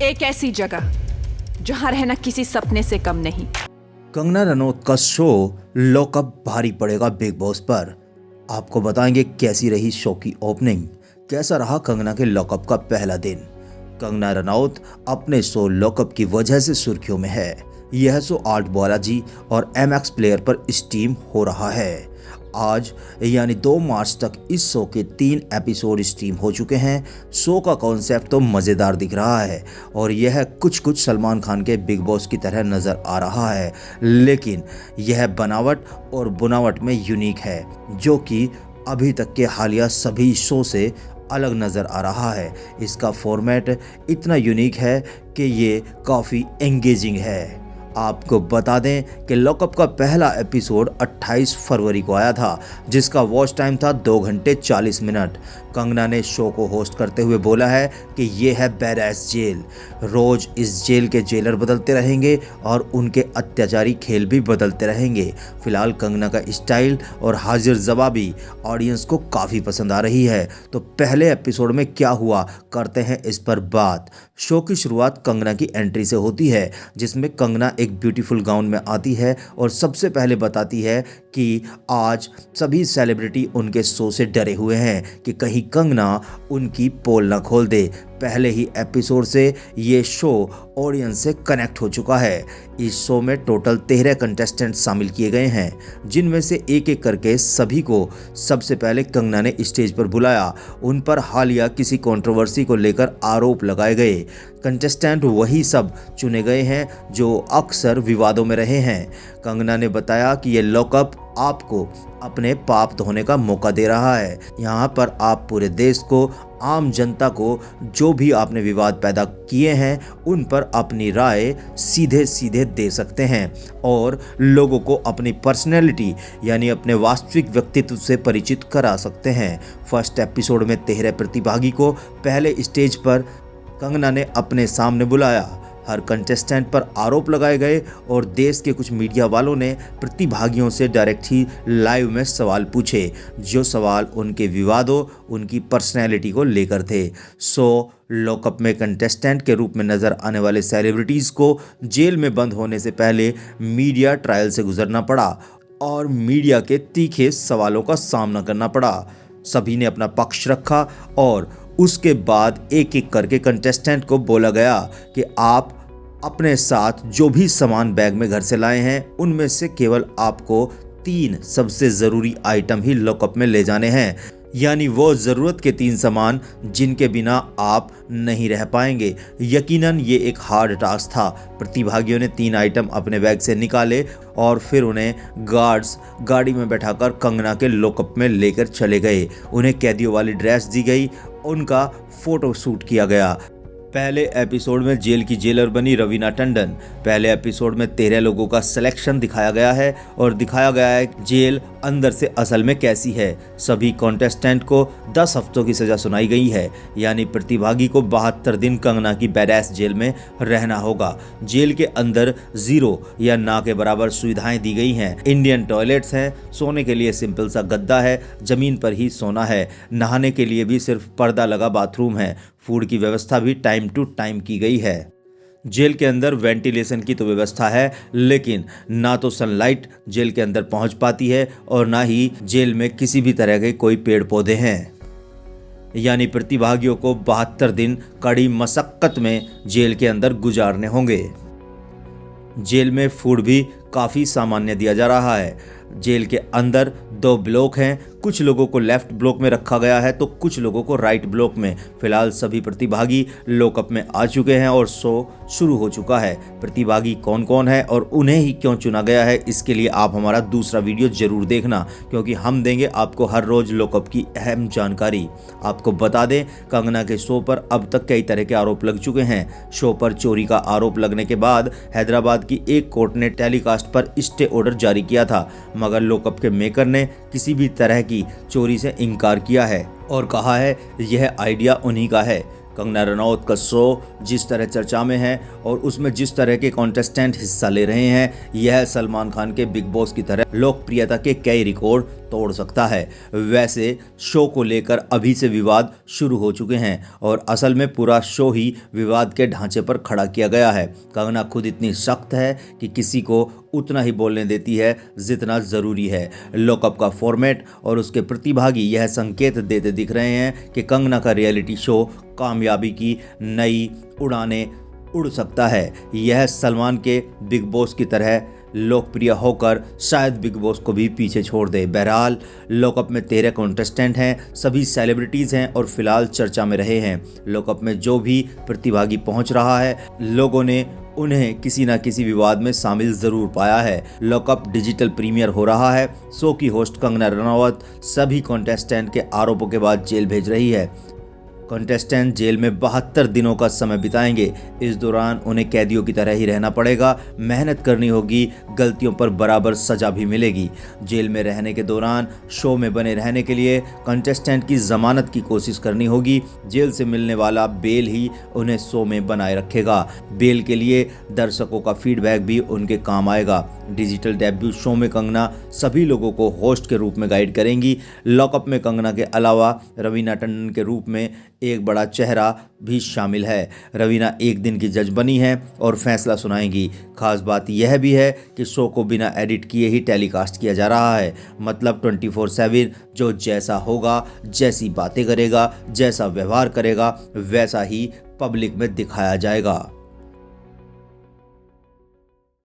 एक ऐसी जगह जहां रहना किसी सपने से कम नहीं। कंगना रनौत का शो लॉकअप भारी पड़ेगा बिग बॉस पर। आपको बताएंगे कैसी रही शो की ओपनिंग, कैसा रहा कंगना के लॉकअप का पहला दिन। कंगना रनौत अपने शो लॉकअप की वजह से सुर्खियों में है। यह शो आर्ट बालाजी और MX प्लेयर पर स्ट्रीम हो रहा है। आज यानी 2 मार्च तक इस शो के 3 एपिसोड स्ट्रीम हो चुके हैं। शो का कॉन्सेप्ट तो मज़ेदार दिख रहा है और यह कुछ सलमान खान के बिग बॉस की तरह नज़र आ रहा है, लेकिन यह बनावट और बुनावट में यूनिक है, जो कि अभी तक के हालिया सभी शो से अलग नज़र आ रहा है। इसका फॉर्मेट इतना यूनिक है कि ये काफ़ी एंगेजिंग है। आपको बता दें कि लॉकअप का पहला एपिसोड 28 फरवरी को आया था, जिसका वॉच टाइम था 2 घंटे 40 मिनट। कंगना ने शो को होस्ट करते हुए बोला है कि ये है बैरैस जेल। रोज इस जेल के जेलर बदलते रहेंगे और उनके अत्याचारी खेल भी बदलते रहेंगे। फिलहाल कंगना का स्टाइल और हाजिर जवाबी ऑडियंस को काफ़ी पसंद आ रही है। तो पहले एपिसोड में क्या हुआ, करते हैं इस पर बात। शो की शुरुआत कंगना की एंट्री से होती है, जिसमें कंगना एक ब्यूटीफुल गाउन में आती है और सबसे पहले बताती है कि आज सभी सेलिब्रिटी उनके शो से डरे हुए हैं कि कहीं कंगना उनकी पोल ना खोल दे। पहले ही एपिसोड से ये शो ऑडियंस से कनेक्ट हो चुका है। इस शो में टोटल 13 कंटेस्टेंट शामिल किए गए हैं, जिनमें से एक एक करके सभी को सबसे पहले कंगना ने स्टेज पर बुलाया। उन पर हालिया किसी कंट्रोवर्सी को लेकर आरोप लगाए गए। कंटेस्टेंट वही सब चुने गए हैं जो अक्सर विवादों में रहे हैं। कंगना ने बताया कि ये लॉकअप आपको अपने पाप धोने का मौका दे रहा है। यहाँ पर आप पूरे देश को, आम जनता को, जो भी आपने विवाद पैदा किए हैं उन पर अपनी राय सीधे सीधे दे सकते हैं और लोगों को अपनी पर्सनैलिटी यानी अपने वास्तविक व्यक्तित्व से परिचित करा सकते हैं। फर्स्ट एपिसोड में 13 प्रतिभागी को पहले स्टेज पर कंगना ने अपने सामने बुलाया। हर कंटेस्टेंट पर आरोप लगाए गए और देश के कुछ मीडिया वालों ने प्रतिभागियों से डायरेक्ट ही लाइव में सवाल पूछे, जो सवाल उनके विवादों, उनकी पर्सनैलिटी को लेकर थे। सो लॉकअप में कंटेस्टेंट के रूप में नज़र आने वाले सेलिब्रिटीज़ को जेल में बंद होने से पहले मीडिया ट्रायल से गुजरना पड़ा और मीडिया के तीखे सवालों का सामना करना पड़ा। सभी ने अपना पक्ष रखा और उसके बाद एक एक करके कंटेस्टेंट को बोला गया कि आप अपने साथ जो भी सामान बैग में घर से लाए हैं उनमें से केवल आपको 3 सबसे ज़रूरी आइटम ही लॉकअप में ले जाने हैं, यानी वो ज़रूरत के 3 सामान जिनके बिना आप नहीं रह पाएंगे। यकीनन ये एक हार्ड टास्क था। प्रतिभागियों ने 3 आइटम अपने बैग से निकाले और फिर उन्हें गार्ड्स गाड़ी में बैठाकर कंगना के लॉकअप में लेकर चले गए। उन्हें कैदियों वाली ड्रेस दी गई, उनका फोटो शूट किया गया। पहले एपिसोड में जेल की जेलर बनी रवीना टंडन। पहले एपिसोड में 13 लोगों का सिलेक्शन दिखाया गया है और दिखाया गया है जेल अंदर से असल में कैसी है। सभी कॉन्टेस्टेंट को 10 हफ्तों की सज़ा सुनाई गई है, यानी प्रतिभागी को 72 दिन कंगना की बैरैस जेल में रहना होगा। जेल के अंदर 0 या ना के बराबर सुविधाएं दी गई हैं। इंडियन टॉयलेट्स हैं, सोने के लिए सिंपल सा गद्दा है, ज़मीन पर ही सोना है, नहाने के लिए भी सिर्फ पर्दा लगा बाथरूम है। फूड की व्यवस्था भी टाइम टू टाइम की गई है। जेल के अंदर वेंटिलेशन की तो व्यवस्था है, लेकिन ना तो सनलाइट जेल के अंदर पहुंच पाती है और ना ही जेल में किसी भी तरह के कोई पेड़ पौधे हैं। यानी प्रतिभागियों को 72 दिन कड़ी मशक्कत में जेल के अंदर गुजारने होंगे। जेल में फूड भी काफ़ी सामान्य दिया जा रहा है। जेल के अंदर 2 ब्लॉक हैं, कुछ लोगों को लेफ्ट ब्लॉक में रखा गया है तो कुछ लोगों को राइट ब्लॉक में। फिलहाल सभी प्रतिभागी लॉकअप में आ चुके हैं और शो शुरू हो चुका है। प्रतिभागी कौन कौन है और उन्हें ही क्यों चुना गया है, इसके लिए आप हमारा दूसरा वीडियो जरूर देखना, क्योंकि हम देंगे आपको हर रोज लॉकअप की अहम जानकारी। आपको बता दें, कंगना के शो पर अब तक कई तरह के आरोप लग चुके हैं। शो पर चोरी का आरोप लगने के बाद हैदराबाद की एक कोर्ट ने टेलीकास्ट पर स्टे ऑर्डर जारी किया था, मगर लॉकअप के मेकर ने किसी भी तरह की चोरी से इनकार किया है और कहा है यह आइडिया उन्हीं का है। कंगना रनौत का शो जिस तरह चर्चा में है और उसमें जिस तरह के कॉन्टेस्टेंट हिस्सा ले रहे हैं, यह सलमान खान के बिग बॉस की तरह लोकप्रियता के कई रिकॉर्ड तोड़ सकता है। वैसे शो को लेकर अभी से विवाद शुरू हो चुके हैं और असल में पूरा शो ही विवाद के ढांचे पर खड़ा किया गया है। कंगना खुद इतनी सख्त है कि किसी को उतना ही बोलने देती है जितना ज़रूरी है। लॉकअप का फॉर्मेट और उसके प्रतिभागी यह संकेत देते दिख रहे हैं कि कंगना का रियलिटी शो कामयाबी की नई उड़ानें उड़ सकता है। यह सलमान के बिग बॉस की तरह लोकप्रिय होकर शायद बिग बॉस को भी पीछे छोड़ दे। बहरहाल लॉकअप में 13 कॉन्टेस्टेंट हैं, सभी सेलिब्रिटीज़ हैं और फिलहाल चर्चा में रहे हैं। लॉकअप में जो भी प्रतिभागी पहुंच रहा है, लोगों ने उन्हें किसी न किसी विवाद में शामिल ज़रूर पाया है। लॉकअप डिजिटल प्रीमियर हो रहा है। शो की होस्ट कंगना रनावत सभी कॉन्टेस्टेंट के आरोपों के बाद जेल भेज रही है। कॉन्टेस्टेंट जेल में 72 दिनों का समय बिताएंगे। इस दौरान उन्हें कैदियों की तरह ही रहना पड़ेगा, मेहनत करनी होगी, गलतियों पर बराबर सजा भी मिलेगी। जेल में रहने के दौरान शो में बने रहने के लिए कॉन्टेस्टेंट की जमानत की कोशिश करनी होगी। जेल से मिलने वाला बेल ही उन्हें शो में बनाए रखेगा। बेल के लिए दर्शकों का फीडबैक भी उनके काम आएगा। डिजिटल डेब्यू शो में कंगना सभी लोगों को होस्ट के रूप में गाइड करेंगी। लॉकअप में कंगना के अलावा रवीना टंडन के रूप में एक बड़ा चेहरा भी शामिल है। रवीना एक दिन की जज बनी है और फैसला सुनाएंगी। खास बात यह भी है कि शो को बिना एडिट किए ही टेलीकास्ट किया जा रहा है, मतलब 24/7 जो जैसा होगा, जैसी बातें करेगा, जैसा व्यवहार करेगा, वैसा ही पब्लिक में दिखाया जाएगा।